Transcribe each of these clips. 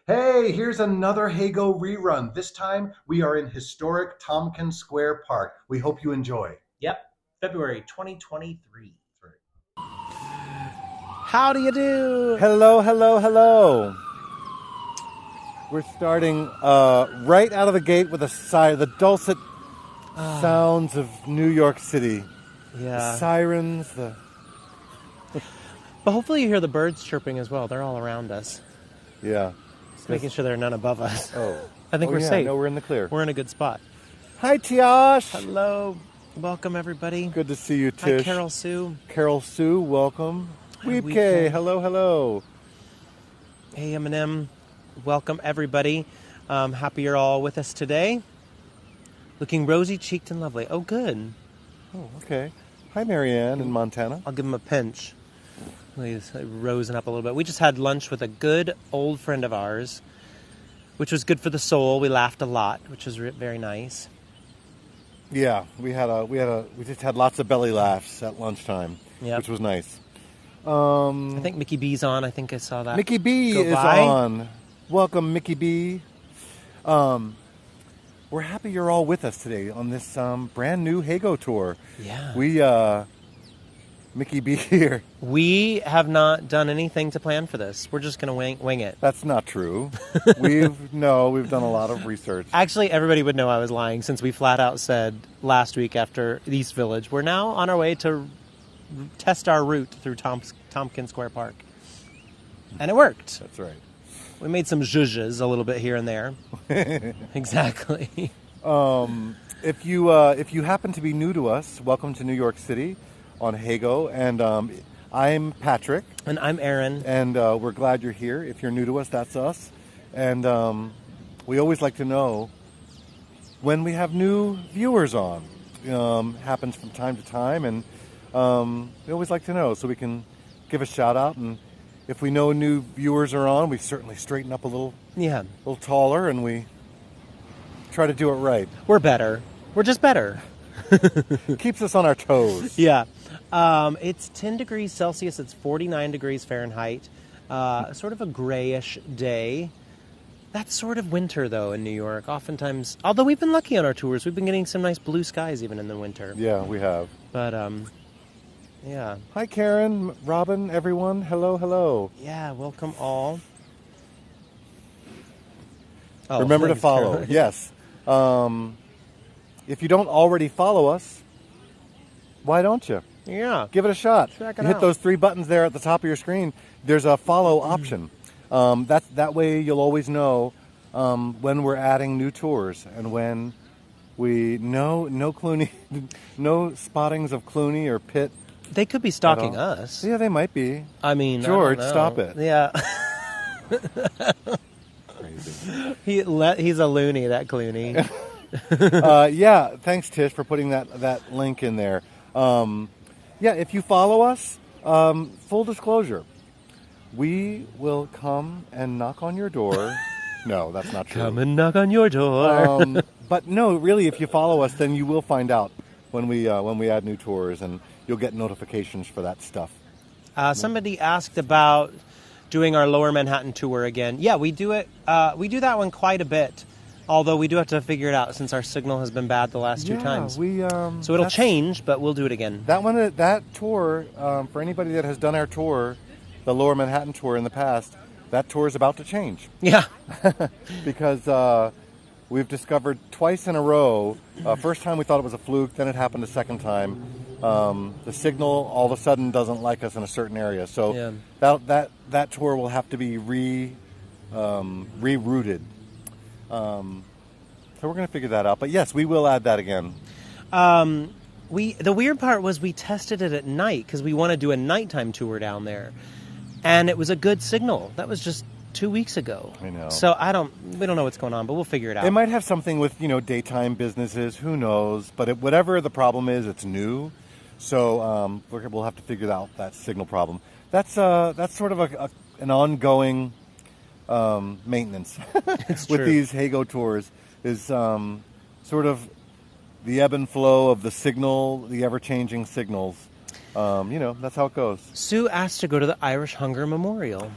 Hey, here's another Heygo rerun. This time we are in historic Tompkins Square Park. We hope you enjoy. Yep, February 2023. How do you do? Hello, hello, hello. We're starting right out of the gate with the dulcet sounds of New York City. The Yeah. sirens, But hopefully you hear the birds chirping as well. They're all around us. yeah. Just making sure there are none above us. Oh. I think Oh, we're yeah, safe. no, we're in the clear. We're in a good spot. Hi, Tiash. Hello. Welcome, everybody. Good to see you, Tish. Hi, Carol Sue. Carol Sue, welcome. Hi, Weepke, Weepke. hello, hello. Hey, Eminem. Welcome, everybody. Happy you're all with us today. Looking rosy-cheeked and lovely. Oh, good. Oh, okay. Hi, Marianne in Montana. I'll give him a pinch. He's rosing up a little bit. We just had lunch with a good old friend of ours, which was good for the soul. We laughed a lot, which was very nice. Yeah, we just had lots of belly laughs at lunchtime, Yep. which was nice. I think Mickey B's on. I think I saw that. Mickey B go is by. on. Welcome, Mickey B. We're happy you're all with us today on this brand new Heygo tour. Yeah. We, Mickey B here. We have not done anything to plan for this. We're just going to wing it. That's not true. We've done a lot of research. Actually, everybody would know I was lying since we flat out said last week after East Village, we're now on our way to test our route through Tompkins Square Park. And it worked. That's right. We made some zhuzhes a little bit here and there. Exactly. If you happen to be new to us, welcome to New York City on Heygo, and I'm Patrick. And I'm Aaron. And we're glad you're here. If you're new to us, that's us. And we always like to know when we have new viewers on. Happens from time to time, and we always like to know so we can give a shout out. And if we know new viewers are on, we certainly straighten up a little taller, and we try to do it right. We're better. We're just better. Keeps us on our toes. Yeah. It's 10 degrees Celsius. It's 49 degrees Fahrenheit. Sort of a grayish day. That's sort of winter, though, in New York. Oftentimes, although we've been lucky on our tours, we've been getting some nice blue skies even in the winter. Yeah, we have. But, yeah. Hi, Karen, Robin, everyone. Hello, hello. Yeah, welcome all. Oh, Remember to thanks, follow. Caroline. Yes. If you don't already follow us, why don't you? Yeah. Give it a shot. Check it You hit out. those three buttons there at the top of your screen. There's a follow option. That way you'll always know when we're adding new tours and when we no Clooney, no spottings of Clooney or Pitt. They could be stalking all. us. Yeah, they might be. I mean, George, I don't know. stop it. Yeah. Crazy. He's a loony, that Clooney. Yeah, thanks Tish for putting that link in there. Yeah, if you follow us, full disclosure, we will come and knock on your door. No, that's not true. Come and knock on your door. But no, really, if you follow us, then you will find out when we add new tours, and you'll get notifications for that stuff. Somebody asked about doing our Lower Manhattan tour again. Yeah, we do it. We do that one quite a bit, although we do have to figure it out since our signal has been bad the last two times. So it'll change, but we'll do it again. That tour, for anybody that has done our tour, the Lower Manhattan tour in the past, that tour is about to change. Yeah. Because we've discovered twice in a row, first time we thought it was a fluke, then it happened a second time, the signal all of a sudden doesn't like us in a certain area. So that tour will have to be rerouted. So we're going to figure that out. But yes, we will add that again. The weird part was we tested it at night because we want to do a nighttime tour down there. And it was a good signal. That was just 2 weeks ago. I know. So we don't know what's going on, but we'll figure it out. It might have something with, daytime businesses. Who knows? But whatever the problem is, it's new. So we'll have to figure out that signal problem. That's sort of an ongoing maintenance with these Heygo tours is sort of the ebb and flow of the signal, the ever-changing signals. That's how it goes. Sue asked to go to the Irish Hunger Memorial.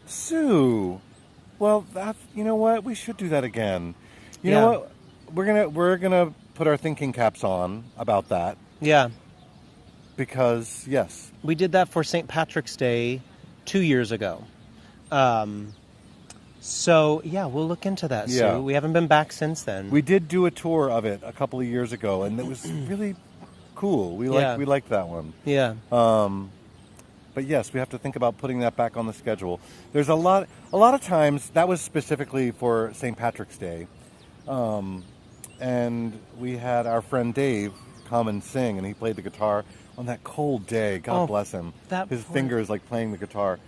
Sue, Well, you know what? We should do that again. You Yeah. know what? We're gonna put our thinking caps on about that Yeah. because yes, We did that for St. Patrick's Day 2 years ago. So, yeah, we'll look into that, Yeah. Sue. We haven't been back since then. we did do a tour of it a couple of years ago, and it was really cool. We Yeah. liked that one. Yeah. But yes, we have to think about putting that back on the schedule. There's a lot of times that was specifically for St. Patrick's Day, and we had our friend Dave come and sing, and he played the guitar on that cold day. God Oh, bless him. that His poor- fingers like playing the guitar.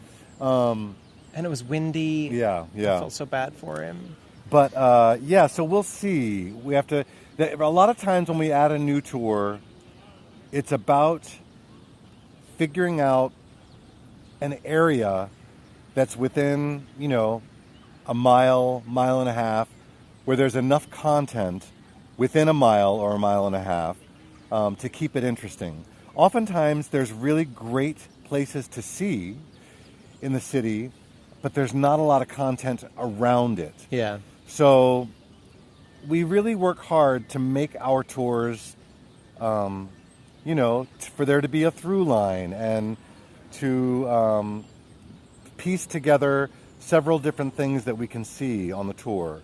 And it was windy. Yeah, I yeah. felt so bad for him. But yeah, so we'll see. We have to. A lot of times when we add a new tour, it's about figuring out an area that's within, a mile and a half, where there's enough content within a mile or a mile and a half to keep it interesting. Oftentimes, there's really great places to see in the city, but there's not a lot of content around it. Yeah. So we really work hard to make our tours, for there to be a through line and to piece together several different things that we can see on the tour.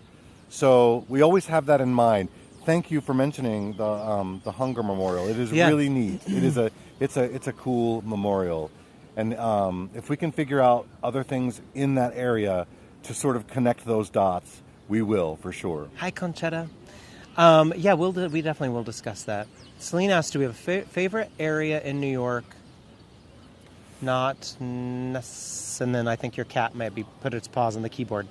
So we always have that in mind. Thank you for mentioning the Hunger Memorial. It is really neat. It's a cool memorial. And if we can figure out other things in that area to sort of connect those dots, we will, for sure. Hi, Conchetta. Yeah, we definitely will discuss that. Celine asked, do we have a favorite area in New York? Not, and then I think your cat maybe put its paws on the keyboard.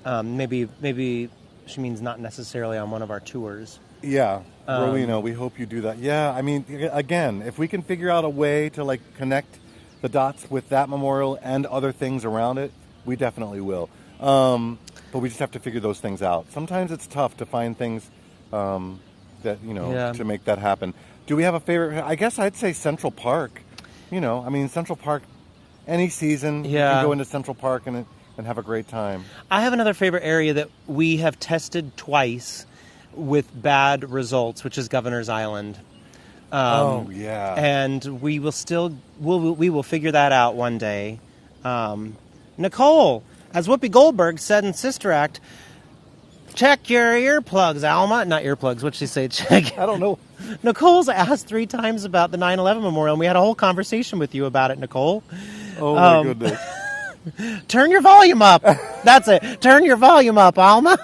Maybe she means not necessarily on one of our tours. Yeah, Rowena, we hope you do that. Yeah, I mean, again, if we can figure out a way to connect the dots with that memorial and other things around it, we definitely will. But we just have to figure those things out. Sometimes it's tough to find things to make that happen. Do we have a favorite? I guess I'd say Central Park. Central Park, any season, you can go into Central Park and have a great time. I have another favorite area that we have tested twice with bad results, which is Governor's Island. Yeah. And we will we will figure that out one day. Nicole, as Whoopi Goldberg said in Sister Act, check your earplugs, Alma. Not earplugs, what'd she say? Check. I don't know. Nicole's asked 3 times about the 9/11 memorial, and we had a whole conversation with you about it, Nicole. Oh, my goodness. Turn your volume up. That's it. Turn your volume up, Alma.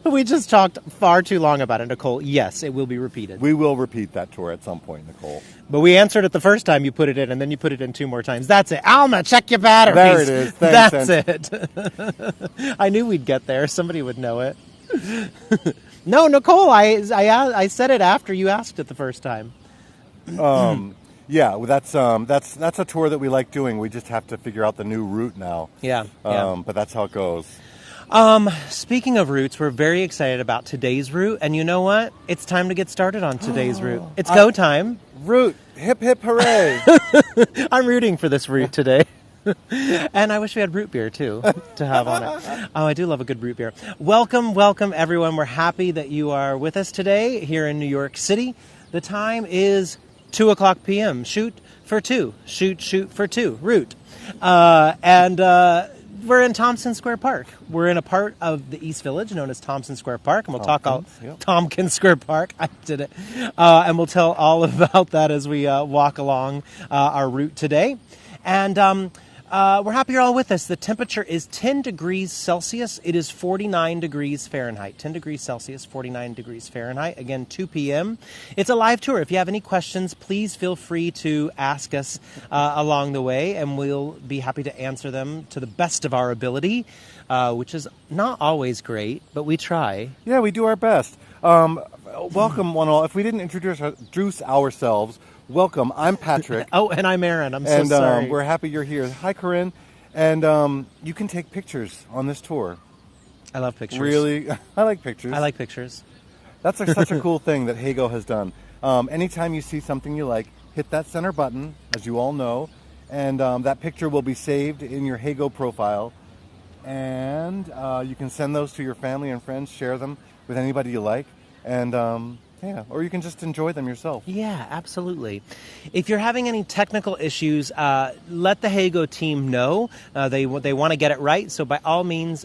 We just talked far too long about it, Nicole. Yes, it will be repeated. We will repeat that tour at some point, Nicole. But we answered it the first time you put it in, and then you put it in 2 more times. That's it. Alma, check your batteries. There it is. Thanks, That's it. I knew we'd get there. Somebody would know it. No, Nicole, I said it after you asked it the first time. Yeah, well, that's a tour that we like doing. We just have to figure out the new route now. Yeah. But that's how it goes. Speaking of routes, we're very excited about today's route, and you know what? It's time to get started on today's route. It's go time. Route, hip hip hooray! I'm rooting for this route today. And I wish we had root beer, too, to have on it. Oh, I do love a good root beer. Welcome, everyone. We're happy that you are with us today here in New York City. The time is 2 o'clock p.m. Shoot for 2. Shoot for 2. Route. We're in Tompkins Square Park. We're in a part of the East Village known as Tompkins Square Park, and we'll talk all Tompkins Square Park. I did it, and we'll tell all about that as we walk along our route today. And we're happy you're all with us. The temperature is 10 degrees Celsius. It is 49 degrees Fahrenheit. 10 degrees Celsius, 49 degrees Fahrenheit. Again, 2 p.m. It's a live tour. If you have any questions, please feel free to ask us along the way, and we'll be happy to answer them to the best of our ability, which is not always great, but we try. Yeah, we do our best. Welcome, one all. If we didn't introduce ourselves, welcome. I'm Patrick. Oh, and I'm Aaron. I'm so sorry. And we're happy you're here. Hi, Corinne. And you can take pictures on this tour. I love pictures. Really? I like pictures. I like pictures. That's such a cool thing that Heygo has done. Anytime you see something you like, hit that center button, as you all know, and that picture will be saved in your Heygo profile. and you can send those to your family and friends, share them with anybody you like, and yeah, or you can just enjoy them yourself. Yeah, absolutely. If you're having any technical issues, let the Heygo team know. They want to get it right, so by all means,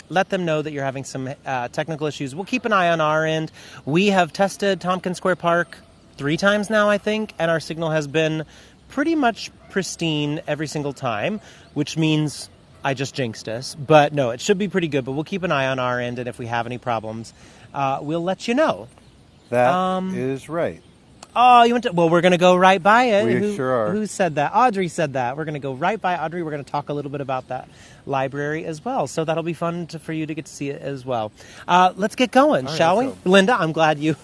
let them know that you're having some technical issues. We'll keep an eye on our end. We have tested Tompkins Square Park 3 times now, I think, and our signal has been pretty much pristine every single time, which means I just jinxed us. But no, it should be pretty good, but we'll keep an eye on our end, and if we have any problems, we'll let you know. That is right. Oh, you went to... Well, we're going to go right by it. We sure are. Who said that? Audrey said that. We're going to go right by Audrey. We're going to talk a little bit about that library as well. So that'll be fun for you to get to see it as well. Let's get going, shall we? go. Linda, I'm glad you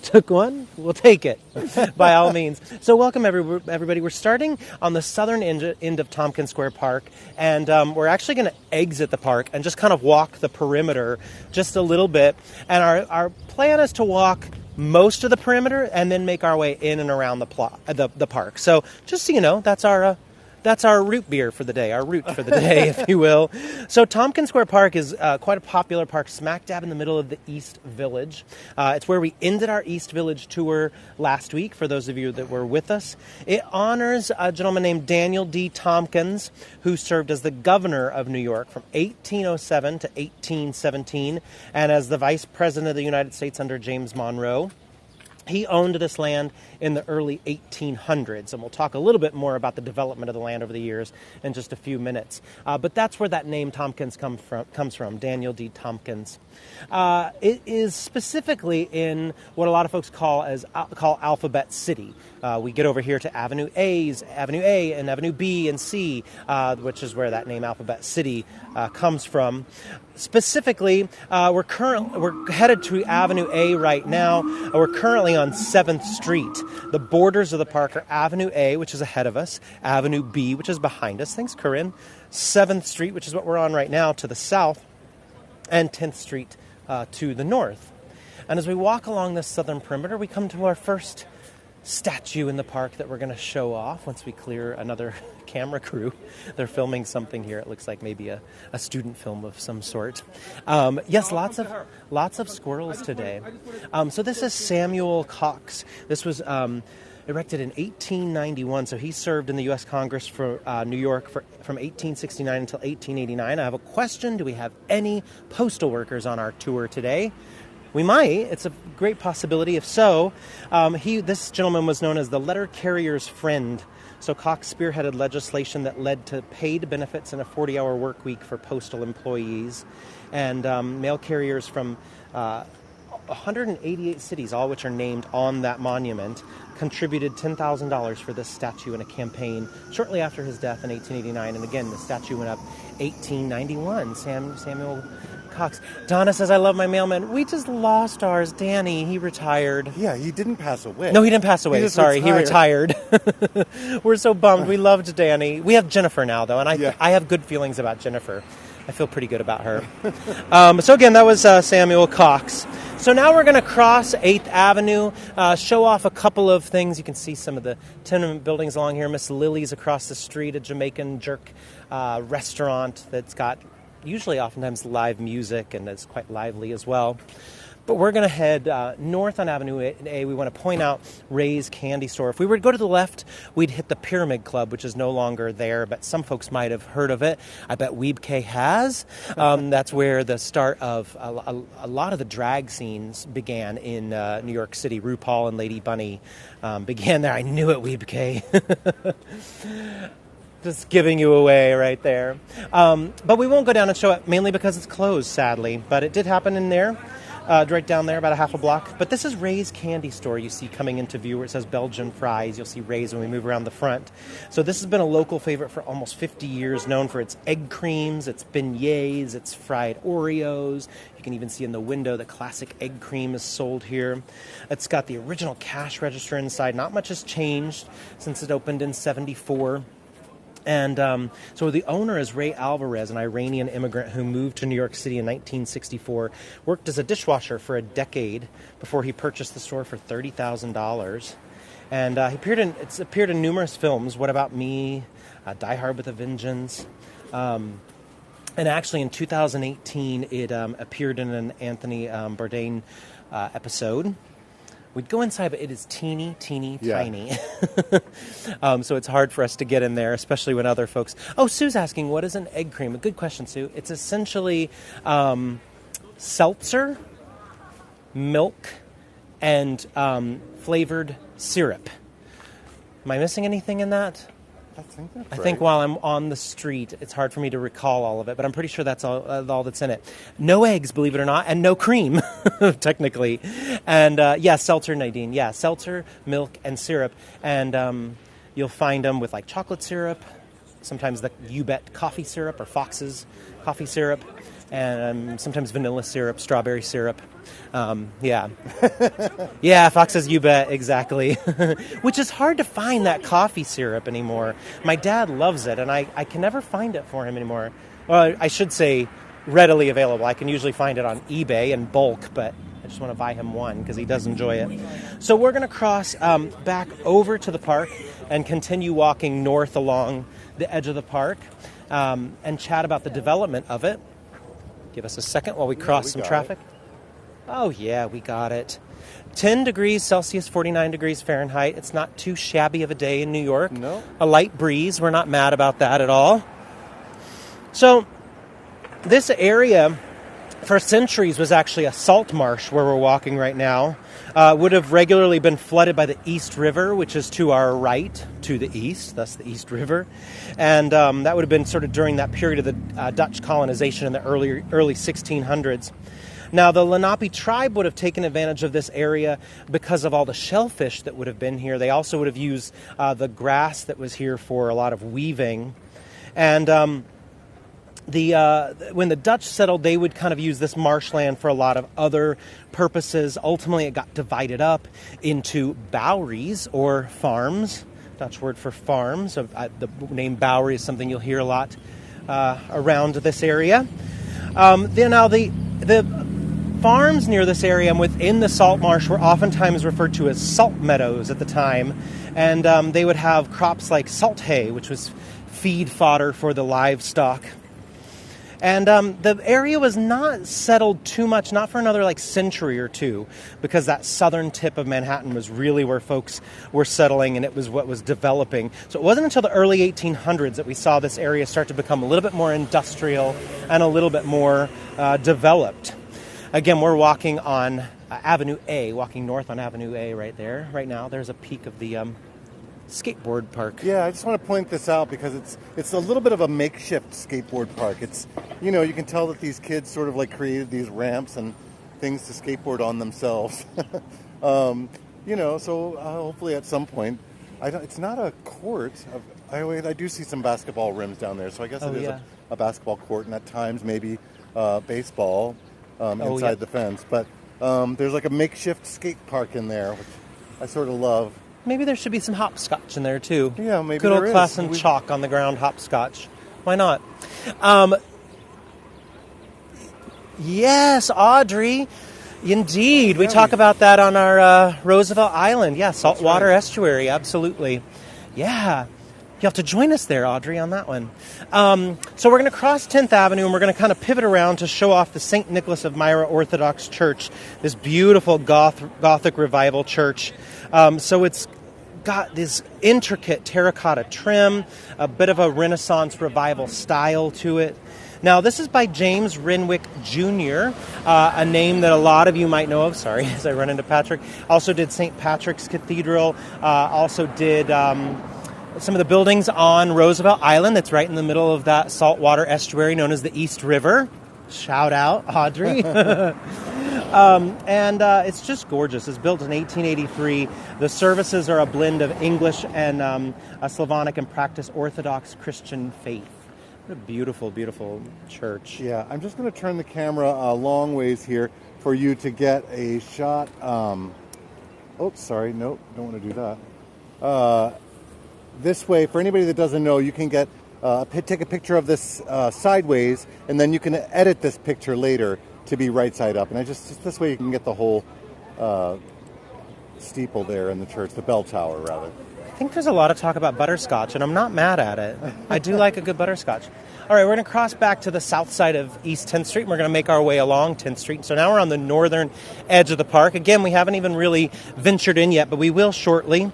took one. We'll take it, by all means. So welcome, everybody. We're starting on the southern end of Tompkins Square Park, and we're actually going to exit the park and just kind of walk the perimeter just a little bit. And our plan is to walk most of the perimeter and then make our way in and around the park. So just so you know, that's our root beer for the day, our root for the day, if you will. So Tompkins Square Park is quite a popular park smack dab in the middle of the East Village. It's where we ended our East Village tour last week, for those of you that were with us. It honors a gentleman named Daniel D. Tompkins, who served as the governor of New York from 1807 to 1817, and as the vice president of the United States under James Monroe. He owned this land in the early 1800s, and we'll talk a little bit more about the development of the land over the years in just a few minutes. But that's where that name Tompkins comes from, Daniel D. Tompkins. It is specifically in what a lot of folks call Alphabet City. We get over here to Avenue A and Avenue B and C, which is where that name Alphabet City comes from. Specifically, we're headed to Avenue A right now. We're currently on 7th Street. The borders of the park are Avenue A, which is ahead of us, Avenue B, which is behind us. Thanks, Corinne. 7th Street, which is what we're on right now, to the south, and 10th Street to the north. And as we walk along this southern perimeter, we come to our first statue in the park that we're going to show off once we clear another camera crew. They're filming something here. It looks like maybe a student film of some sort. Yes, lots of squirrels today. So this is Samuel Cox. This was erected in 1891. So he served in the U.S. Congress for New York from 1869 until 1889. I have a question. Do we have any postal workers on our tour today? We might. It's a great possibility. If so, this gentleman was known as the letter carrier's friend. So Cox spearheaded legislation that led to paid benefits and a 40-hour work week for postal employees. And mail carriers from 188 cities, all which are named on that monument, contributed $10,000 for this statue in a campaign shortly after his death in 1889. And again, the statue went up 1891. Samuel Cox. Donna says, I love my mailman. We just lost ours. Danny, he retired. Yeah, he didn't pass away. No, he didn't pass away. Sorry, he retired. We're so bummed. We loved Danny. We have Jennifer now, though, and I have good feelings about Jennifer. I feel pretty good about her. So again, that was Samuel Cox. So now we're going to cross 8th Avenue, show off a couple of things. You can see some of the tenement buildings along here. Miss Lily's across the street, a Jamaican jerk restaurant that's got usually oftentimes live music and it's quite lively as well. But we're going to head north on Avenue A. We want to point out Ray's Candy Store. If we were to go to the left, we'd hit the Pyramid Club, which is no longer there, but some folks might have heard of it. I bet Weebk has. That's where the start of a lot of the drag scenes began in New York City. RuPaul and Lady Bunny began there. I knew it, Weebk. Just giving you away right there. But we won't go down and show it, mainly because it's closed, sadly. But it did happen in there. Right down there, about a half a block. But this is Ray's Candy Store you see coming into view where it says Belgian fries. You'll see Ray's when we move around the front. So this has been a local favorite for almost 50 years, known for its egg creams, its beignets, its fried Oreos. You can even see in the window that classic egg cream is sold here. It's got the original cash register inside. Not much has changed since it opened in 1974. And so the owner is Ray Alvarez, an Iranian immigrant who moved to New York City in 1964, worked as a dishwasher for a decade before he purchased the store for $30,000. And it's appeared in numerous films. What About Me? Die Hard with a Vengeance. And actually, in 2018, it appeared in an Anthony Bourdain episode. We'd go inside, but it is teeny, Yeah. tiny. So it's hard for us to get in there, especially when other folks... Oh, Sue's asking, what is an egg cream? A good question, Sue. It's essentially seltzer, milk, and flavored syrup. Am I missing anything in that? I think that's I right. think while I'm on the street, it's hard for me to recall all of it, but I'm pretty sure that's all that's in it. No eggs, believe it or not, and no cream, technically. And seltzer, Nadine. Yeah, seltzer, milk, and syrup. And you'll find them with like chocolate syrup, sometimes the You Bet coffee syrup or Fox's coffee syrup, and sometimes vanilla syrup, strawberry syrup. Yeah, Fox's You Bet, exactly. Which is hard to find that coffee syrup anymore. My dad loves it, and I can never find it for him anymore. Well, I should say readily available. I can usually find it on eBay in bulk, but I just want to buy him one because he does enjoy it. So we're going to cross back over to the park and continue walking north along the edge of the park and chat about the development of it. Give us a second while we cross some traffic. Oh, yeah, we got it. 10 degrees Celsius, 49 degrees Fahrenheit. It's not too shabby of a day in New York. No. A light breeze. We're not mad about that at all. So this area for centuries was actually a salt marsh where we're walking right now. Would have regularly been flooded by the East River, which is to our right, to the east, thus the East River. And that would have been sort of during that period of the Dutch colonization in the early 1600s. Now, the Lenape tribe would have taken advantage of this area because of all the shellfish that would have been here. They also would have used the grass that was here for a lot of weaving. And when the Dutch settled, they would kind of use this marshland for a lot of other purposes. Ultimately, it got divided up into bouweries, or farms. Dutch word for farms. The name Bowery is something you'll hear a lot around this area. The farms near this area and within the salt marsh were oftentimes referred to as salt meadows at the time, and they would have crops like salt hay, which was feed fodder for the livestock. And the area was not settled too much, not for another century or two, because that southern tip of Manhattan was really where folks were settling, and it was what was developing. So it wasn't until the early 1800s that we saw this area start to become a little bit more industrial and a little bit more developed. Again, we're walking on Avenue A, walking north on Avenue A right there. Right now, there's a peak of the skateboard park. Yeah, I just want to point this out because it's a little bit of a makeshift skateboard park. It's, you can tell that these kids sort of created these ramps and things to skateboard on themselves. So hopefully at some point, it's not a court. I do see some basketball rims down there, so I guess it is a basketball court, and at times maybe baseball inside the fence. But there's a makeshift skate park in there, which I sort of love. Maybe there should be some hopscotch in there, too. Yeah, maybe good old there class is. and chalk on the ground hopscotch. Why not? Yes, Audrey. Indeed. We talk about that on our Roosevelt Island. Yeah, saltwater estuary. Absolutely. Yeah. You have to join us there, Audrey, on that one. So we're going to cross 10th Avenue, and we're going to kind of pivot around to show off the St. Nicholas of Myra Orthodox Church, this beautiful Gothic revival church. So it's got this intricate terracotta trim, a bit of a Renaissance revival style to it. Now, this is by James Renwick Jr., a name that a lot of you might know of. Sorry, as I run into Patrick. Also did St. Patrick's Cathedral. Also did some of the buildings on Roosevelt Island. That's right in the middle of that saltwater estuary known as the East River. Shout out, Audrey. And it's just gorgeous. It's built in 1883. The services are a blend of English and a Slavonic and practice Orthodox Christian faith. What a beautiful, beautiful church. Yeah, I'm just going to turn the camera a long ways here for you to get a shot. Sorry. Nope, don't want to do that. This way, for anybody that doesn't know, you can get take a picture of this sideways, and then you can edit this picture later to be right side up. And just this way you can get the whole steeple there in the church, the bell tower, rather. I think there's a lot of talk about butterscotch, and I'm not mad at it. I do like a good butterscotch. All right, we're going to cross back to the south side of East 10th Street, and we're going to make our way along 10th Street. So now we're on the northern edge of the park. Again, we haven't even really ventured in yet, but we will shortly.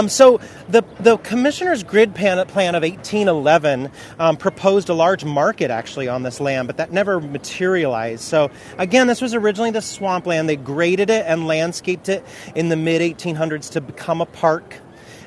So the Commissioner's Grid plan of 1811 proposed a large market, actually, on this land, but that never materialized. So again, this was originally the swampland. They graded it and landscaped it in the mid-1800s to become a park.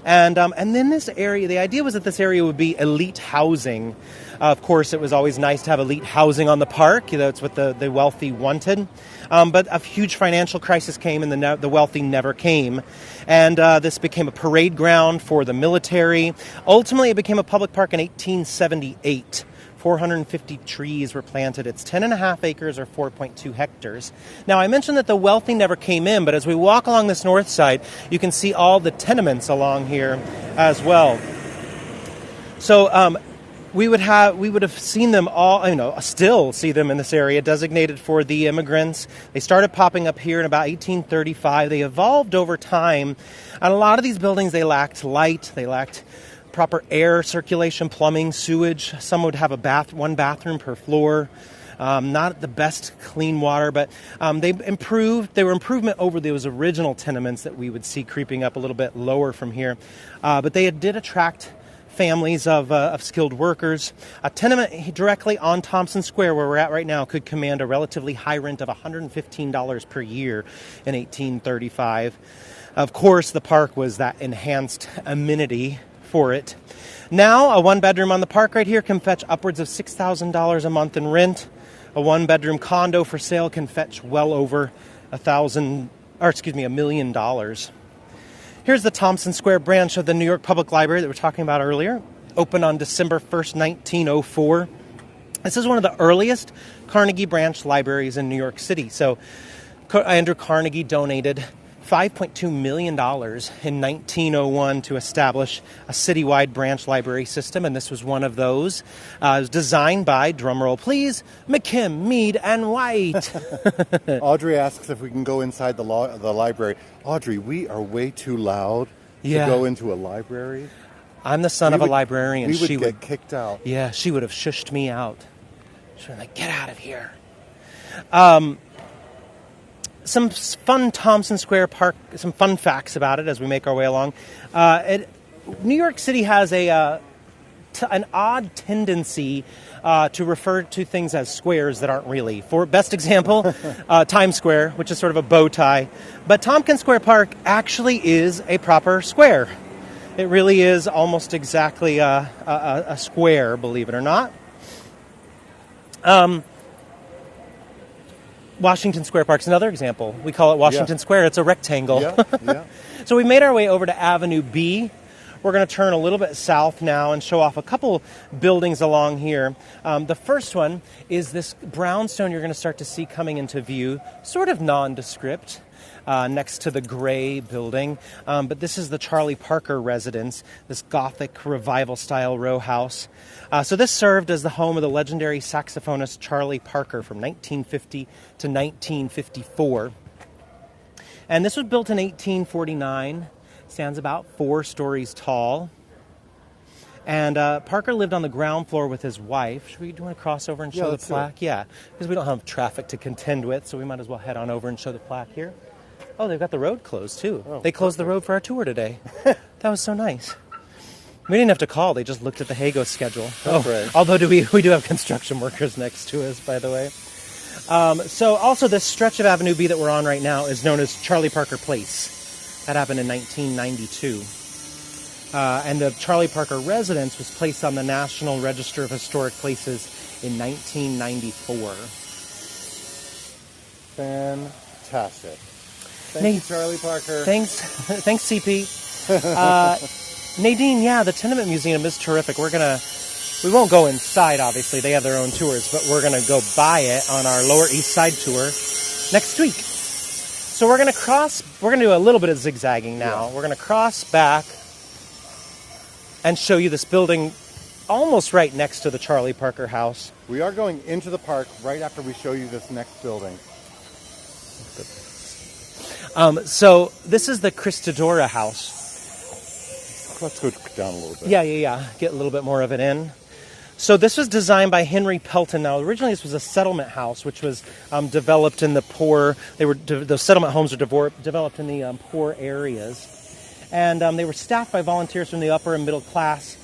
And then this area, the idea was that this area would be elite housing. Of course, it was always nice to have elite housing on the park. That's what the wealthy wanted. But a huge financial crisis came, and the wealthy never came. And this became a parade ground for the military. Ultimately, it became a public park in 1878. 450 trees were planted. It's 10.5 acres or 4.2 hectares. Now, I mentioned that the wealthy never came in, but as we walk along this north side, you can see all the tenements along here as well. So we would have seen them all, still see them in this area, designated for the immigrants. They started popping up here in about 1835. They evolved over time. And a lot of these buildings, they lacked light, they lacked proper air circulation, plumbing, sewage. Some would have one bathroom per floor. Not the best clean water, but they improved. They were improvement over those original tenements that we would see creeping up a little bit lower from here. But they did attract families of skilled workers. A tenement directly on Tompkins Square, where we're at right now, could command a relatively high rent of $115 per year in 1835. Of course, the park was that enhanced amenity for it. Now, a one-bedroom on the park right here can fetch upwards of $6,000 a month in rent. A one-bedroom condo for sale can fetch well over $1 million. Here's the Tompkins Square branch of the New York Public Library that we were talking about earlier. Opened on December 1st, 1904. This is one of the earliest Carnegie branch libraries in New York City. So Andrew Carnegie donated $5.2 million in 1901 to establish a citywide branch library system, and this was one of those. It was designed by, drumroll please, McKim, Mead, and White. Audrey asks if we can go inside the library. Audrey, we are way too loud to go into a library. I'm the son of a librarian. We would get kicked out. Yeah, she would have shushed me out. She would have like, get out of here. Some fun Tompkins Square Park, some fun facts about it as we make our way along. New York City has an odd tendency to refer to things as squares that aren't really. For best example, Times Square, which is sort of a bow tie. But Tompkins Square Park actually is a proper square. It really is almost exactly a square, believe it or not. Washington Square Park's another example. We call it Washington Square. It's a rectangle. Yeah. So we made our way over to Avenue B. We're going to turn a little bit south now and show off a couple buildings along here. The first one is this brownstone you're going to start to see coming into view, sort of nondescript, next to the gray building. But this is the Charlie Parker residence, this Gothic revival-style row house. So this served as the home of the legendary saxophonist Charlie Parker from 1950 to 1954. And this was built in 1849. Stands about 4 stories tall. And Parker lived on the ground floor with his wife. Do you want to cross over and show the plaque? Yeah, because we don't have traffic to contend with, so we might as well head on over and show the plaque here. Oh, they've got the road closed, too. They closed the road for our tour today. That was so nice. We didn't have to call. They just looked at the Heygo schedule. Although we do have construction workers next to us, by the way. So also this stretch of Avenue B that we're on right now is known as Charlie Parker Place. That happened in 1992. And the Charlie Parker residence was placed on the National Register of Historic Places in 1994. Fantastic. Thank you, Charlie Parker. Thanks, CP. Nadine, the Tenement Museum is terrific. We won't go inside, obviously. They have their own tours, but we're going to go by it on our Lower East Side tour next week. So we're going to do a little bit of zigzagging now. We're going to cross back and show you this building almost right next to the Charlie Parker house. We are going into the park right after we show you this next building. So this is the Christodora house. Let's go down a little bit. Yeah. Get a little bit more of it in. So this was designed by Henry Pelton. Now, originally this was a settlement house, which was developed in the poor. The settlement homes were developed in the poor areas, and they were staffed by volunteers from the upper and middle class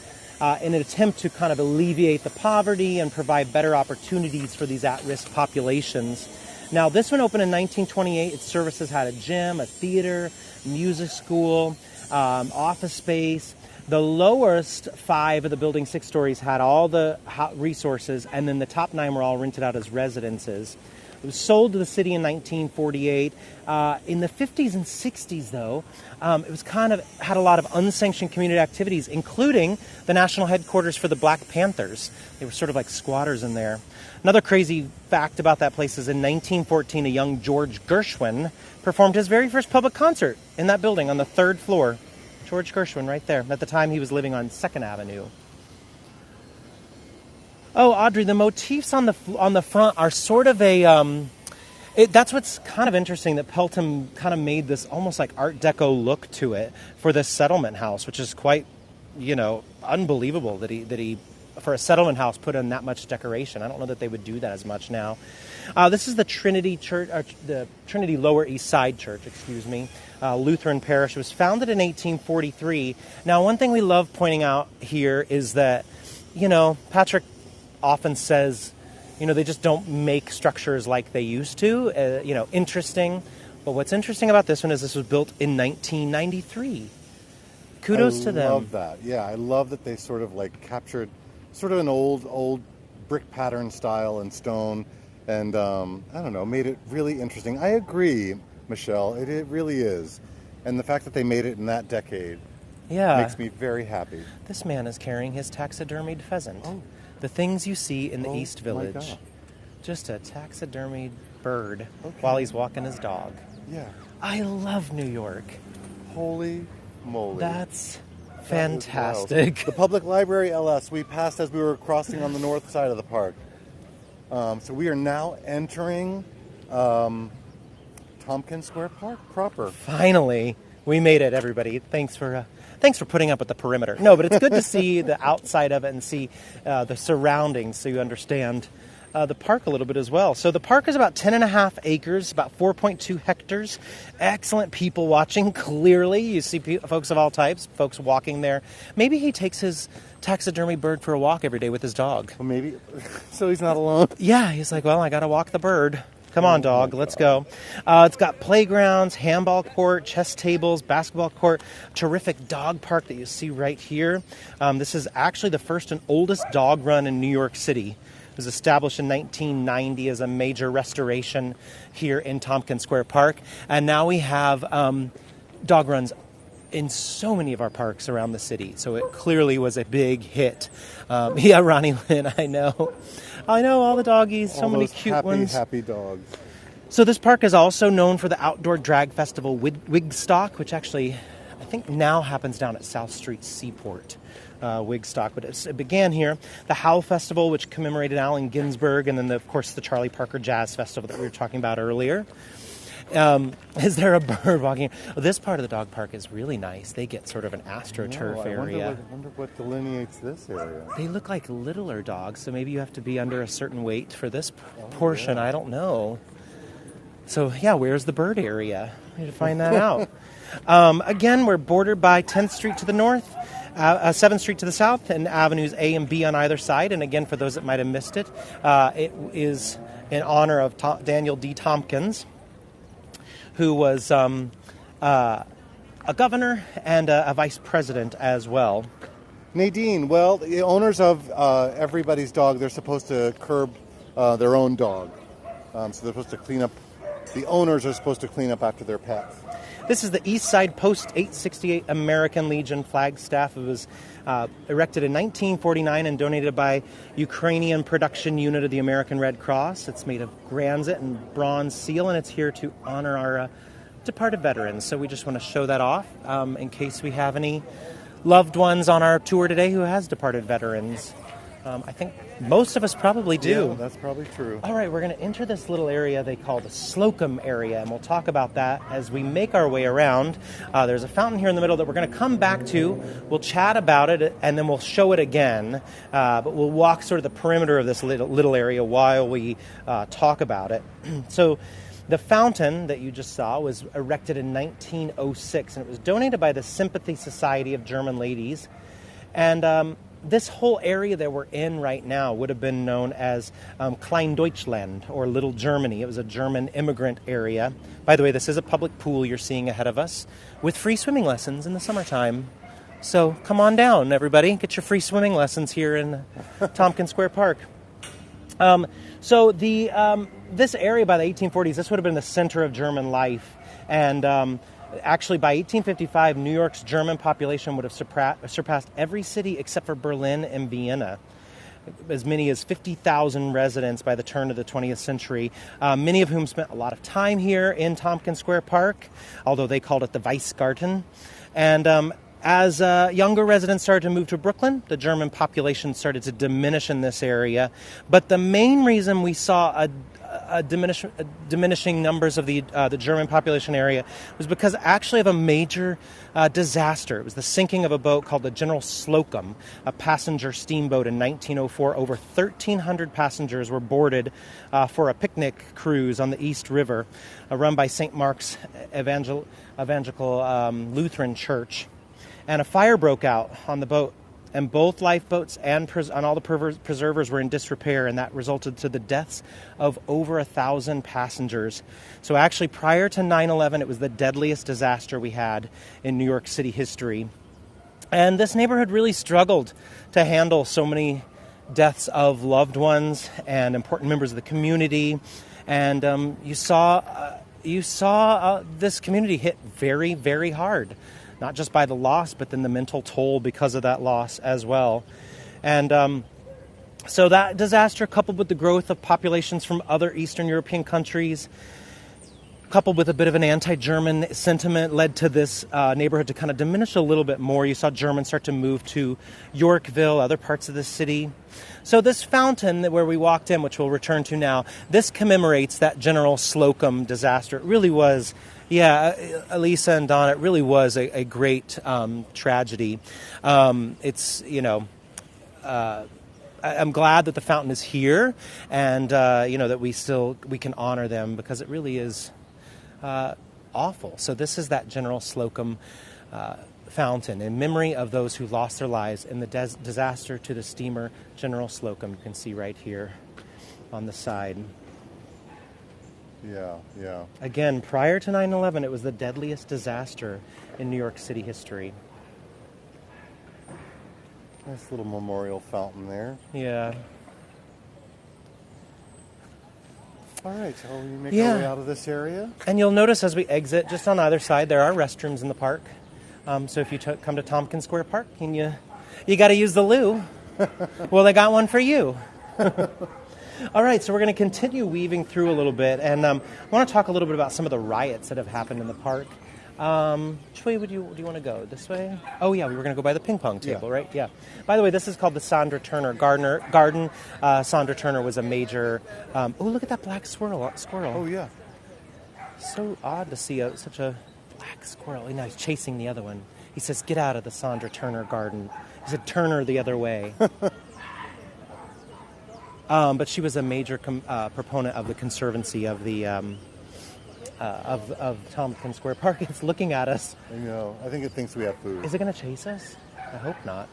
in an attempt to kind of alleviate the poverty and provide better opportunities for these at-risk populations. Now, this one opened in 1928. Its services had a gym, a theater, music school, office space. The lowest 5 of the building 6 stories had all the resources, and then the top 9 were all rented out as residences. It was sold to the city in 1948. In the 50s and 60s, though, it was had a lot of unsanctioned community activities, including the national headquarters for the Black Panthers. They were sort of like squatters in there. Another crazy fact about that place is in 1914, a young George Gershwin performed his very first public concert in that building on the 3rd floor. George Gershwin right there. At the time, he was living on 2nd Avenue. Oh, Audrey, the motifs on the front are sort of a... that's what's kind of interesting, that Pelton kind of made this almost like Art Deco look to it for this settlement house, which is quite, unbelievable that he for a settlement house put in that much decoration. I don't know that they would do that as much now. This is the Trinity Church, the Trinity Lower East Side Church, Lutheran parish. It was founded in 1843. Now, one thing we love pointing out here is that, Patrick often says, they just don't make structures like they used to, interesting. But what's interesting about this one is this was built in 1993. Kudos to them. I love that. Yeah, I love that they sort of captured sort of an old brick pattern style and stone, and made it really interesting. I agree, Michelle. It really is. And the fact that they made it in that decade makes me very happy. This man is carrying his taxidermied pheasant. Oh. The things you see in the East Village. Just a taxidermied bird while he's walking his dog. Yeah. I love New York. Holy moly. That's fantastic. The Public Library LS we passed as we were crossing on the north side of the park. So we are now entering Tompkins Square Park proper. Finally, we made it, everybody. Thanks for putting up with the perimeter. No, but it's good to see the outside of it and see the surroundings so you understand the park a little bit as well. So the park is about 10.5 acres, about 4.2 hectares. Excellent people watching, clearly. You see folks of all types, folks walking there. Maybe he takes his taxidermy bird for a walk every day with his dog. Well, maybe. So he's not alone. Yeah, he's like, well, I got to walk the bird. Come on, dog, let's go. It's got playgrounds, handball court, chess tables, basketball court, terrific dog park that you see right here. This is actually the first and oldest dog run in New York City. It was established in 1990 as a major restoration here in Tompkins Square Park. And now we have dog runs in so many of our parks around the city. So it clearly was a big hit. Yeah, Ronnie Lynn, I know, all the doggies, so many cute ones. Happy dogs. So this park is also known for the outdoor drag festival Wigstock, which actually I think now happens down at South Street Seaport. Wigstock, but it began here. The Howl Festival, which commemorated Allen Ginsberg, and then, of course, the Charlie Parker Jazz Festival that we were talking about earlier. Is there a bird walking? Well, this part of the dog park is really nice. They get sort of an AstroTurf area. I wonder what delineates this area. They look like littler dogs, so maybe you have to be under a certain weight for this portion. Yeah. I don't know. So, yeah, where's the bird area? We need to find that out. Again, we're bordered by 10th Street to the north, 7th Street to the south, and Avenues A and B on either side. And again, for those that might have missed it, it is in honor of Daniel D. Tompkins, who was a governor and a vice president as well. Nadine, well, the owners of everybody's dog, they're supposed to curb their own dog. So they're supposed to clean up, the owners are supposed to clean up after their pets. This is the East Side Post 868 American Legion flagstaff. It was erected in 1949 and donated by Ukrainian production unit of the American Red Cross. It's made of granite and bronze seal, and it's here to honor our departed veterans. So we just want to show that off in case we have any loved ones on our tour today who has departed veterans. I think most of us probably do. Yeah, that's probably true. All right, we're going to enter this little area they call the Slocum area, and we'll talk about that as we make our way around. There's a fountain here in the middle that we're going to come back to. We'll chat about it, and then we'll show it again. But we'll walk sort of the perimeter of this little area while we talk about it. So the fountain that you just saw was erected in 1906, and it was donated by the Sympathy Society of German Ladies. And this whole area that we're in right now would have been known as Klein Deutschland, or Little Germany. It was a German immigrant area. By the way, this is a public pool you're seeing ahead of us with free swimming lessons in the summertime. So come on down, everybody. Get your free swimming lessons here in Tompkins Square Park. So this area by the 1840s, this would have been the center of German life. And actually, by 1855, New York's German population would have surpassed every city except for Berlin and Vienna. As many as 50,000 residents by the turn of the 20th century, many of whom spent a lot of time here in Tompkins Square Park, although they called it the Weissgarten. And as younger residents started to move to Brooklyn, the German population started to diminish in this area. But the main reason we saw diminishing numbers of the German population area was because actually of a major disaster. It was the sinking of a boat called the General Slocum, a passenger steamboat in 1904. Over 1,300 passengers were boarded for a picnic cruise on the East River, run by St. Mark's Evangelical Lutheran Church. And a fire broke out on the boat, and both lifeboats and all the preservers were in disrepair, and that resulted to the deaths of over 1,000 passengers. So actually, prior to 9/11, it was the deadliest disaster we had in New York City history. And this neighborhood really struggled to handle so many deaths of loved ones and important members of the community. And you saw this community hit very, very hard. Not just by the loss, but then the mental toll because of that loss as well. And so that disaster, coupled with the growth of populations from other Eastern European countries, coupled with a bit of an anti-German sentiment, led to this neighborhood to kind of diminish a little bit more. You saw Germans start to move to Yorkville, other parts of the city. So this fountain where we walked in, which we'll return to now, this commemorates that General Slocum disaster. It really was... Yeah, Elisa and Don, it really was a great tragedy. It's, I'm glad that the fountain is here and, that we can honor them because it really is awful. So this is that General Slocum fountain in memory of those who lost their lives in the disaster to the steamer General Slocum. You can see right here on the side. Yeah. Again, prior to 9/11, it was the deadliest disaster in New York City history. Nice little memorial fountain there. Yeah. All right, so we make our way out of this area. And you'll notice as we exit, just on either side, there are restrooms in the park. So if you come to Tompkins Square Park, and you got to use the loo. Well, they got one for you. All right, so we're going to continue weaving through a little bit, and I want to talk a little bit about some of the riots that have happened in the park. Which way do you want to go? This way? Oh, yeah, we were going to go by the ping pong table, right? Yeah. By the way, this is called the Sandra Turner Garden. Sandra Turner was a major... oh, look at that black squirrel. Oh, yeah. So odd to see such a black squirrel. Now he's chasing the other one. He says, get out of the Sandra Turner Garden. He said, Turner the other way. But she was a major proponent of the conservancy of the of Tompkins Square Park. It's looking at us. I know. I think it thinks we have food. Is it going to chase us? I hope not.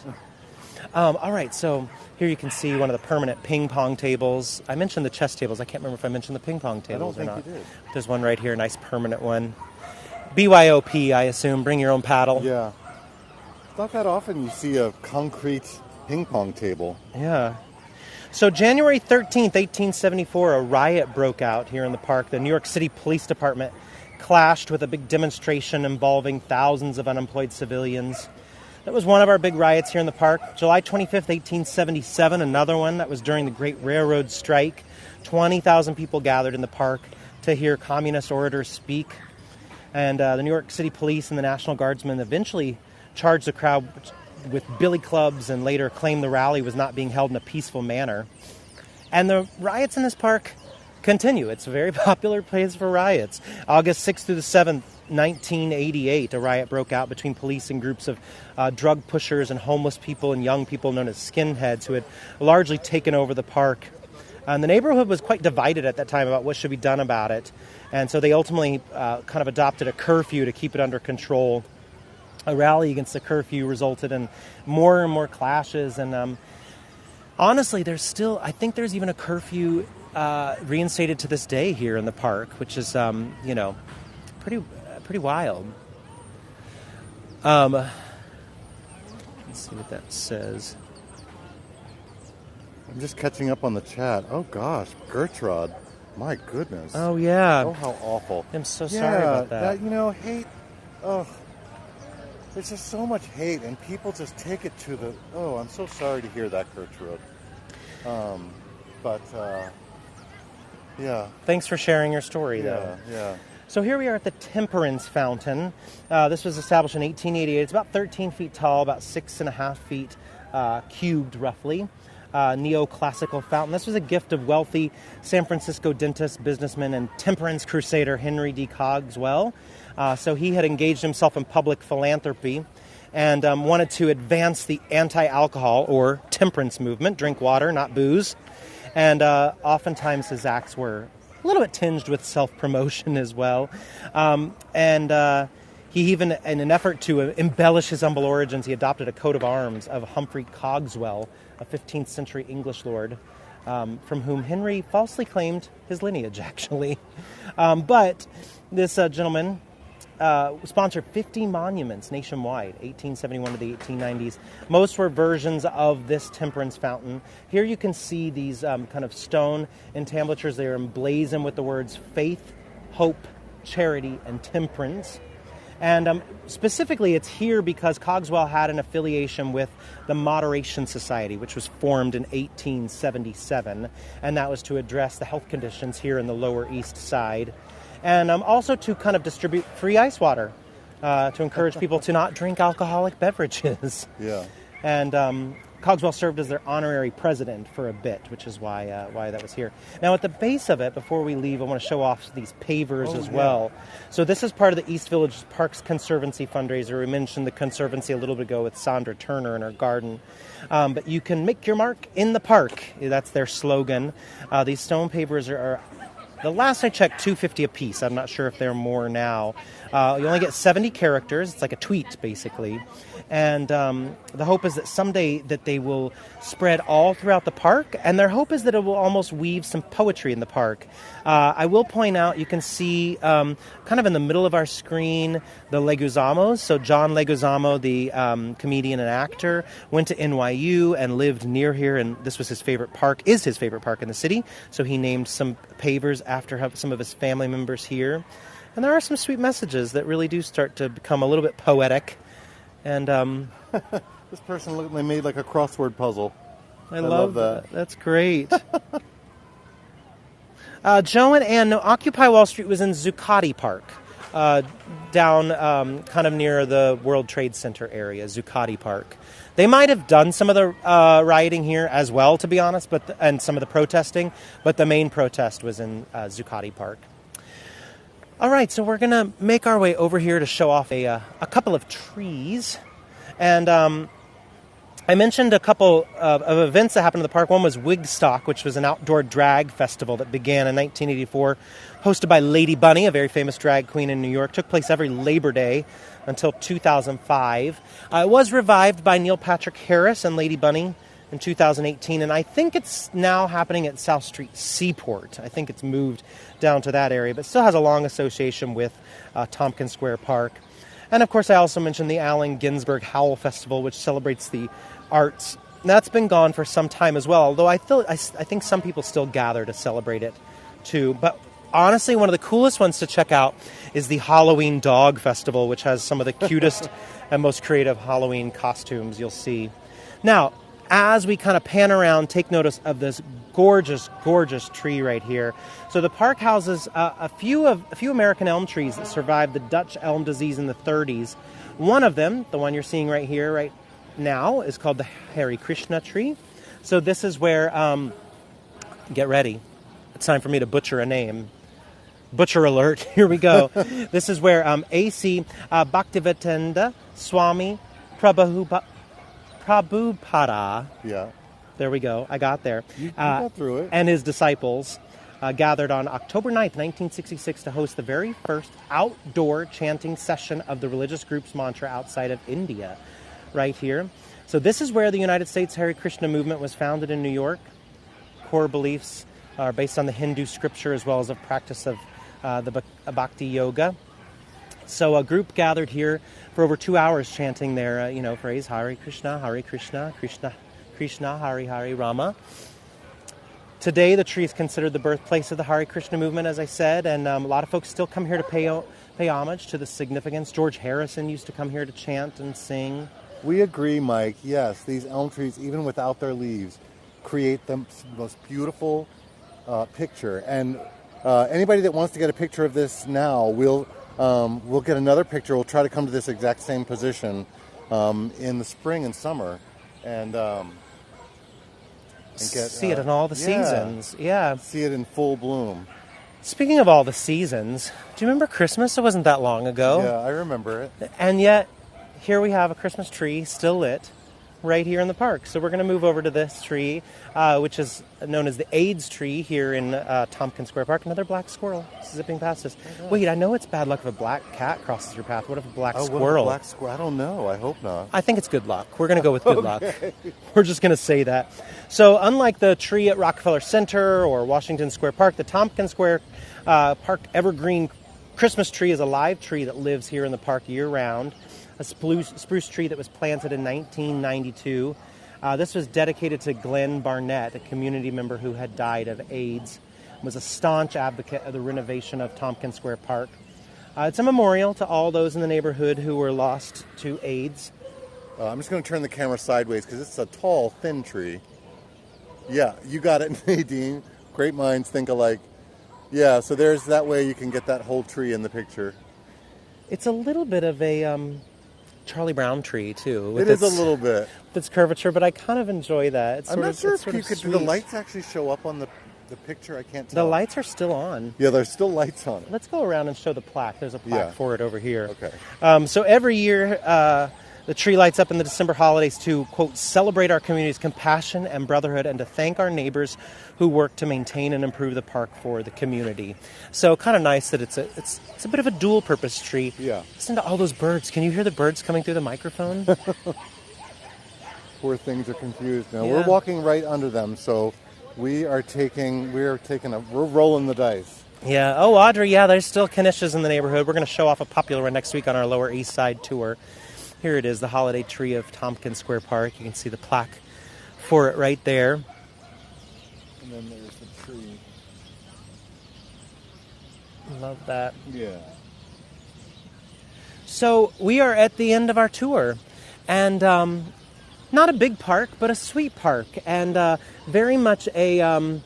All right, so here you can see one of the permanent ping pong tables. I mentioned the chess tables. I can't remember if I mentioned the ping pong tables or not. I don't think you did. There's one right here, a nice permanent one. BYOP, I assume. Bring your own paddle. Yeah. It's not that often you see a concrete ping pong table. Yeah. So January 13th, 1874, a riot broke out here in the park. The New York City Police Department clashed with a big demonstration involving thousands of unemployed civilians. That was one of our big riots here in the park. July 25th, 1877, another one. That was during the Great Railroad Strike. 20,000 people gathered in the park to hear communist orators speak. And the New York City Police and the National Guardsmen eventually charged the crowd with billy clubs and later claimed the rally was not being held in a peaceful manner. And the riots in this park continue. It's a very popular place for riots. August 6th through the 7th, 1988, a riot broke out between police and groups of drug pushers and homeless people and young people known as skinheads who had largely taken over the park. And the neighborhood was quite divided at that time about what should be done about it. And so they ultimately kind of adopted a curfew to keep it under control. A rally against the curfew resulted in more and more clashes. And honestly, I think there's even a curfew reinstated to this day here in the park, which is, pretty wild. Let's see what that says. I'm just catching up on the chat. Oh gosh, Gertrude. My goodness. Oh yeah. Oh, how awful. I'm so sorry about that. Hate. Oh, there's just so much hate, and people just take it to the. Oh, I'm so sorry to hear that, Gertrude. Yeah. Thanks for sharing your story, though. Yeah. So here we are at the Temperance Fountain. This was established in 1888. It's about 13 feet tall, about 6.5 feet cubed, roughly. Neoclassical fountain. This was a gift of wealthy San Francisco dentist, businessman, and temperance crusader Henry D. Cogswell. So he had engaged himself in public philanthropy and wanted to advance the anti-alcohol or temperance movement, drink water, not booze. And oftentimes his acts were a little bit tinged with self-promotion as well. He even, in an effort to embellish his humble origins, he adopted a coat of arms of Humphrey Cogswell, a 15th century English lord, from whom Henry falsely claimed his lineage, actually. But this gentleman sponsored 50 monuments nationwide, 1871 to the 1890s. Most were versions of this temperance fountain. Here you can see these kind of stone entablatures. They are emblazoned with the words faith, hope, charity, and temperance. And specifically, it's here because Cogswell had an affiliation with the Moderation Society, which was formed in 1877, and that was to address the health conditions here in the Lower East Side, and also to kind of distribute free ice water, to encourage people to not drink alcoholic beverages. Yeah. And Cogswell served as their honorary president for a bit, which is why that was here. Now, at the base of it, before we leave, I want to show off these pavers as well. So this is part of the East Village Parks Conservancy fundraiser. We mentioned the Conservancy a little bit ago with Sandra Turner in her garden. But you can make your mark in the park. That's their slogan. These stone pavers are the last I checked, $2.50 a piece. I'm not sure if there are more now. You only get 70 characters. It's like a tweet, basically. And the hope is that someday that they will spread all throughout the park. And their hope is that it will almost weave some poetry in the park. I will point out, you can see kind of in the middle of our screen, the Leguizamos. So John Leguizamo, the comedian and actor, went to NYU and lived near here. And this was his favorite park, is his favorite park in the city. So he named some pavers after some of his family members here. And there are some sweet messages that really do start to become a little bit poetic. And this person they made like a crossword puzzle. I love that. That's great. Joe and Ann, no, Occupy Wall Street was in Zuccotti Park, down kind of near the World Trade Center area, Zuccotti Park. They might have done some of the rioting here as well, to be honest, and some of the protesting, but the main protest was in Zuccotti Park. All right, so we're going to make our way over here to show off a couple of trees. And I mentioned a couple of events that happened in the park. One was Wigstock, which was an outdoor drag festival that began in 1984, hosted by Lady Bunny, a very famous drag queen in New York. Took place every Labor Day until 2005. It was revived by Neil Patrick Harris and Lady Bunny in 2018, and I think it's now happening at South Street Seaport. I think it's moved down to that area, but still has a long association with Tompkins Square Park. And of course, I also mentioned the Allen Ginsberg Howell Festival, which celebrates the arts. That's been gone for some time as well, although I think some people still gather to celebrate it too. But honestly, one of the coolest ones to check out is the Halloween Dog Festival, which has some of the cutest and most creative Halloween costumes you'll see. Now, as we kind of pan around, take notice of this gorgeous, gorgeous tree right here. So the park houses a few American elm trees that survived the Dutch elm disease in the 30s. One of them, the one you're seeing right here, right now is called the Hare Krishna tree. So this is where, get ready, it's time for me to butcher a name. Butcher alert, here we go. This is where A.C. Bhaktivedanta Swami Prabhupada, Yeah. there we go, I got there. You got through it. And his disciples gathered on October 9th, 1966 to host the very first outdoor chanting session of the religious group's mantra outside of India, right here. So this is where the United States Hare Krishna movement was founded in New York. Core beliefs are based on the Hindu scripture as well as a practice of the Bhakti Yoga. So a group gathered here for over 2 hours chanting their, phrase, Hare Krishna, Krishna Krishna, Hare Hare Rama. Today, the tree is considered the birthplace of the Hare Krishna movement, as I said, and a lot of folks still come here to pay homage to the significance. George Harrison used to come here to chant and sing. We agree, Mike. Yes, these elm trees, even without their leaves, create the most beautiful picture. And anybody that wants to get a picture of this now, we'll get another picture. We'll try to come to this exact same position in the spring and summer, and get, see it in all the seasons. Yeah. See it in full bloom. Speaking of all the seasons, do you remember Christmas? It wasn't that long ago. Yeah, I remember it. And yet, here we have a Christmas tree still lit right here in the park. So we're going to move over to this tree, which is known as the AIDS tree here in Tompkins Square Park. Another black squirrel zipping past us. Oh, wait, I know it's bad luck if a black cat crosses your path. What if a black squirrel? Black squirrel? I don't know. I hope not. I think it's good luck. We're going to go with good luck. We're just going to say that. So unlike the tree at Rockefeller Center or Washington Square Park, the Tompkins Square Park evergreen Christmas tree is a live tree that lives here in the park year-round. A spruce tree that was planted in 1992. This was dedicated to Glenn Barnett, a community member who had died of AIDS, was a staunch advocate of the renovation of Tompkins Square Park. It's a memorial to all those in the neighborhood who were lost to AIDS. I'm just going to turn the camera sideways because it's a tall, thin tree. Yeah, you got it, Nadine. Great minds think alike. Yeah, so there's that way you can get that whole tree in the picture. It's a little bit of a Charlie Brown tree, too. It is a little bit. With its curvature, but I kind of enjoy that. I'm not sure if you could. Do the lights actually show up on the picture? I can't tell. The lights are still on. Yeah, there's still lights on it. Let's go around and show the plaque. There's a plaque for it over here. Okay. So every year, the tree lights up in the December holidays to, quote, celebrate our community's compassion and brotherhood and to thank our neighbors who work to maintain and improve the park for the community. So kind of nice that it's a bit of a dual-purpose tree. Yeah. Listen to all those birds. Can you hear the birds coming through the microphone? Poor things are confused now. Yeah. We're walking right under them, so we're rolling the dice. Yeah. Oh, Audrey, yeah, there's still Kanishas in the neighborhood. We're going to show off a popular one next week on our Lower East Side tour. Here it is, the holiday tree of Tompkins Square Park. You can see the plaque for it right there. And then there's the tree. Love that. Yeah. So we are at the end of our tour, and not a big park, but a sweet park, and very much a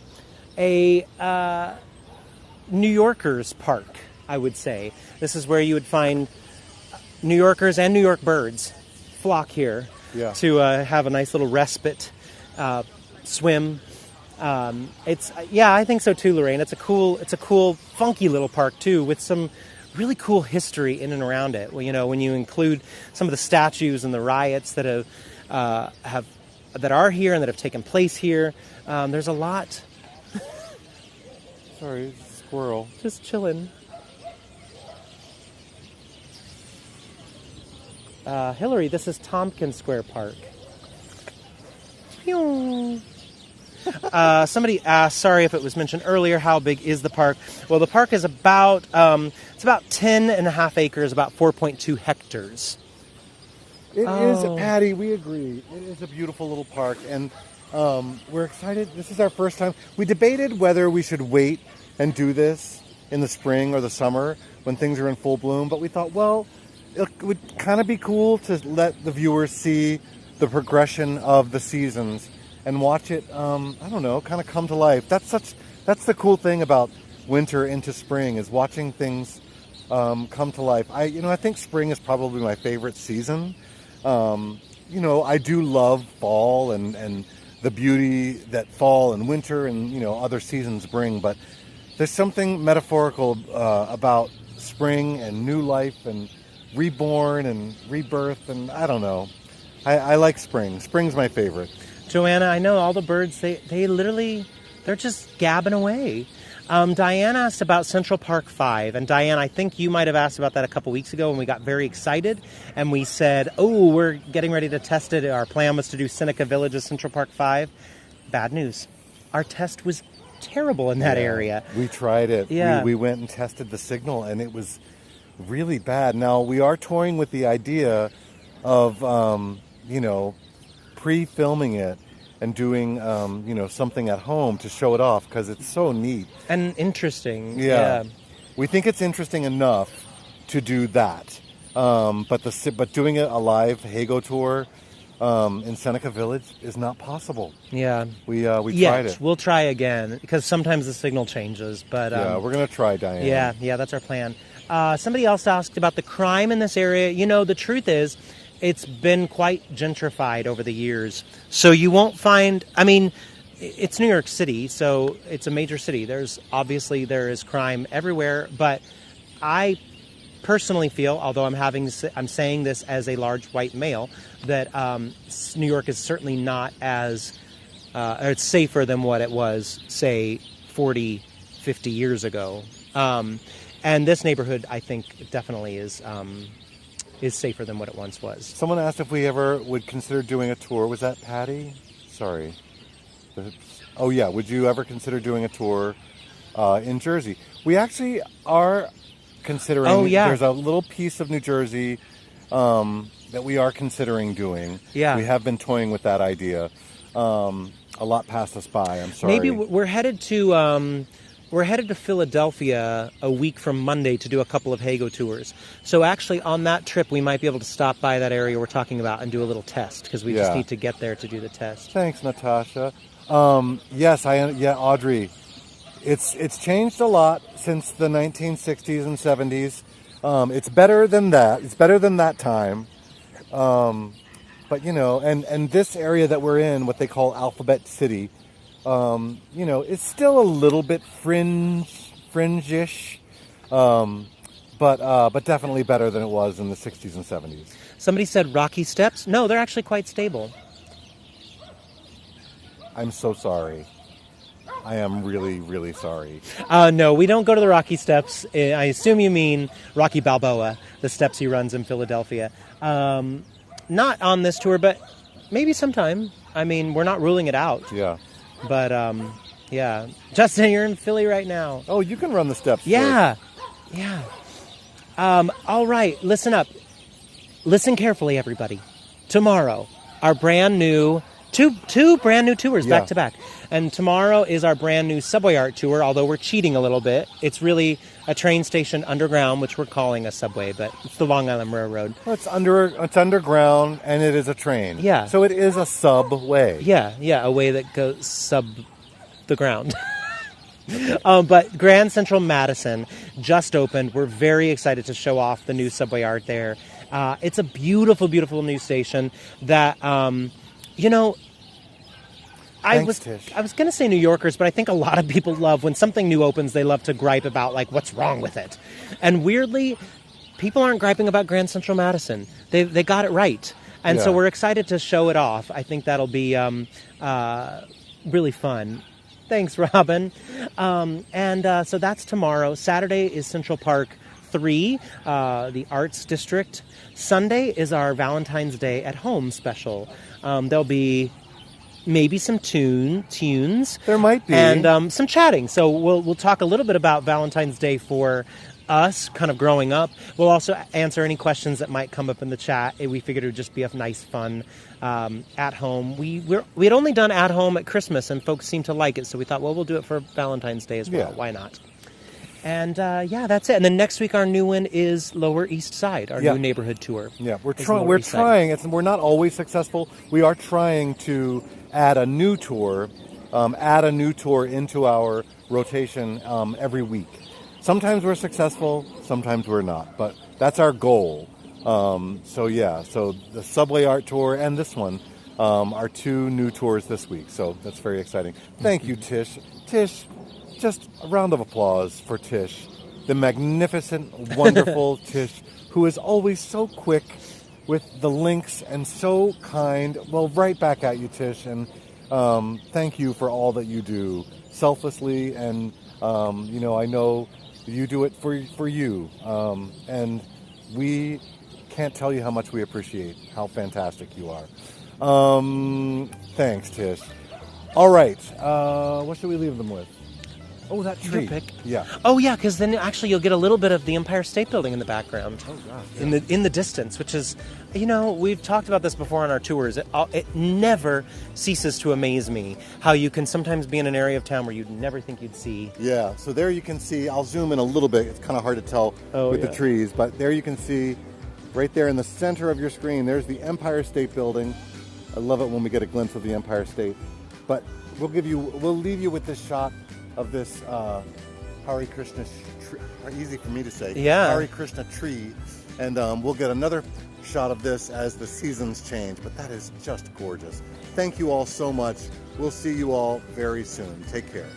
New Yorkers park, I would say. This is where you would find New Yorkers and New York birds flock here to have a nice little respite swim. I think so too, Lorraine. It's a cool, funky little park too, with some really cool history in and around it. Well, you know, when you include some of the statues and the riots that that are here and that have taken place here, there's a lot. Sorry, squirrel. Just chilling. Hillary, this is Tompkins Square Park. Somebody asked, sorry if it was mentioned earlier, how big is the park? Well, the park is about 10 and a half acres, about 4.2 hectares. It is, Patty, we agree. It is a beautiful little park, and we're excited. This is our first time. We debated whether we should wait and do this in the spring or the summer when things are in full bloom, but we thought, well, it would kind of be cool to let the viewers see the progression of the seasons and watch it, kind of come to life. That's the cool thing about winter into spring, is watching things come to life. I think spring is probably my favorite season. I do love fall and the beauty that fall and winter and other seasons bring, but there's something metaphorical about spring and new life and reborn and rebirth, and I don't know. I like spring. Spring's my favorite. Joanna, I know all the birds, they literally, they're just gabbing away. Diane asked about Central Park 5. And Diane, I think you might have asked about that a couple weeks ago, and we got very excited. And we said, we're getting ready to test it. Our plan was to do Seneca Village as Central Park 5. Bad news. Our test was terrible in that area. We tried it. Yeah. We went and tested the signal, and it was really bad. Now, we are toying with the idea of, pre-filming it and doing, something at home to show it off because it's so neat. And interesting. Yeah. We think it's interesting enough to do that. But doing a live Heygo tour in Seneca Village is not possible. Yeah. We tried it. We'll try again because sometimes the signal changes. But we're going to try, Diane. Yeah, that's our plan. Somebody else asked about the crime in this area. The truth is, it's been quite gentrified over the years. So you won't find, it's New York City, so it's a major city. There is crime everywhere, but I personally feel, although I'm saying this as a large white male, that New York is certainly not as, it's safer than what it was, say, 40, 50 years ago. And this neighborhood, I think, definitely is safer than what it once was. Someone asked if we ever would consider doing a tour. Was that Patty? Sorry. Oh, yeah. Would you ever consider doing a tour in Jersey? We actually are considering. Oh, yeah. There's a little piece of New Jersey that we are considering doing. Yeah. We have been toying with that idea. A lot passed us by. I'm sorry. Maybe we're headed to Philadelphia a week from Monday to do a couple of Heygo tours. So actually on that trip, we might be able to stop by that area we're talking about and do a little test because we just need to get there to do the test. Thanks, Natasha. Yes, Audrey. It's changed a lot since the 1960s and 70s. It's better than that. It's better than that time. But and this area that we're in, what they call Alphabet City, it's still a little bit fringe-ish, but definitely better than it was in the 60s and 70s. Somebody said Rocky Steps. No, they're actually quite stable. I'm so sorry. I am really, really sorry. No, we don't go to the Rocky Steps. I assume you mean Rocky Balboa, the steps he runs in Philadelphia. Not on this tour, but maybe sometime. We're not ruling it out. Yeah. But, Justin, you're in Philly right now. Oh, you can run the steps. Yeah. Yeah. All right, listen up. Listen carefully, everybody. Tomorrow, our brand new, two brand new tours back to back. And tomorrow is our brand new subway art tour, although we're cheating a little bit. It's really a train station underground, which we're calling a subway, but it's the Long Island Railroad. Well, it's underground, and it is a train. Yeah. So it is a subway. Yeah, a way that goes sub the ground. But Grand Central Madison just opened. We're very excited to show off the new subway art there. It's a beautiful, beautiful new station that, I was going to say New Yorkers, but I think a lot of people love when something new opens, they love to gripe about, what's wrong with it. And weirdly, people aren't griping about Grand Central Madison. They got it right. And so we're excited to show it off. I think that'll be really fun. Thanks, Robin. So that's tomorrow. Saturday is Central Park 3, the Arts District. Sunday is our Valentine's Day at Home special. There'll be maybe some tunes. There might be. And some chatting. So we'll talk a little bit about Valentine's Day for us, kind of growing up. We'll also answer any questions that might come up in the chat. We figured it would just be a nice, fun at home. We had only done at home at Christmas, and folks seemed to like it. So we thought, we'll do it for Valentine's Day as well. Yeah. Why not? And that's it. And then next week, our new one is Lower East Side, our new neighborhood tour. Yeah, we're trying. We're not always successful. We are trying to add a new tour into our rotation every week. Sometimes we're successful, sometimes we're not, but that's our goal. So the Subway Art Tour and this one are two new tours this week. So that's very exciting. Thank you, Tish. Tish, just a round of applause for Tish, the magnificent, wonderful Tish, who is always so quick with the links and so kind. Well, right back at you, Tish. And thank you for all that you do selflessly. And, I know you do it for you. And we can't tell you how much we appreciate how fantastic you are. Thanks, Tish. All right. What should we leave them with? Oh, that tree. Your pick. Yeah. Oh yeah, because then actually you'll get a little bit of the Empire State Building in the background. Oh gosh. Yeah. In the distance, which is, we've talked about this before on our tours. It never ceases to amaze me how you can sometimes be in an area of town where you'd never think you'd see. Yeah. So there you can see. I'll zoom in a little bit. It's kind of hard to tell with the trees, but there you can see, right there in the center of your screen. There's the Empire State Building. I love it when we get a glimpse of the Empire State. But we'll leave you with this shot of this Hare Krishna tree. Easy for me to say. Yeah. Hare Krishna tree. And we'll get another shot of this as the seasons change. But that is just gorgeous. Thank you all so much. We'll see you all very soon. Take care.